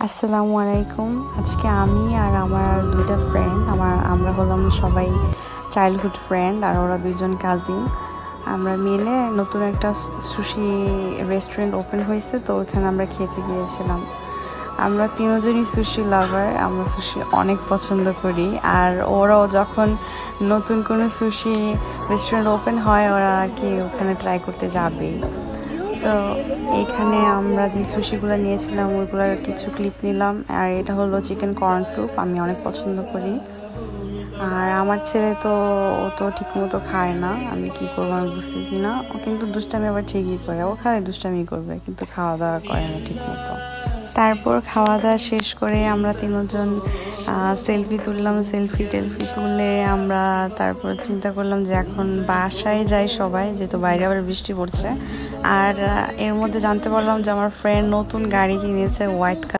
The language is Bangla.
আসসালামু আলাইকুম। আজকে আমি আর আমার দুইটা ফ্রেন্ড আমরা হলাম সবাই চাইল্ডহুড ফ্রেন্ড আর ওরা দুইজন কাজিন। আমরা মিলে নতুন একটা সুশি রেস্টুরেন্ট ওপেন হয়েছে, তো ওখানে আমরা খেতে গিয়েছিলাম। আমরা তিনজনই সুশি লাভার, আমরা সুশি অনেক পছন্দ করি। আর ওরাও যখন নতুন কোনো সুশি রেস্টুরেন্ট ওপেন হয় ওরা আর কি ওখানে ট্রাই করতে যাবেই। তো এইখানে আমরা যে সুশিগুলো নিয়েছিলাম ওইগুলোর কিছু ক্লিপ নিলাম। আর এটা হলো চিকেন কর্ন স্যুপ, আমি অনেক পছন্দ করি। আর আমার ছেলে তো ও তো ঠিক মতো খায় না, আমি কি করবো আমি বুঝতেছি না। ও কিন্তু দুষ্টামি আবার ঠিকই করে, ও খালি দুষ্টামি করবে কিন্তু খাওয়া দাওয়া করে না ঠিক মতো। তারপর খাওয়া দাওয়া শেষ করে আমরা তিনজন সেলফি তুললাম। সেলফি তুলে আমরা তারপর চিন্তা করলাম যে এখন বাসায় যাই সবাই, যেহেতু বাইরে আবার বৃষ্টি পড়ছে। আর এর মধ্যে জানতে পারলাম যে আমার ফ্রেন্ড নতুন গাড়ি কিনেছে, হোয়াইট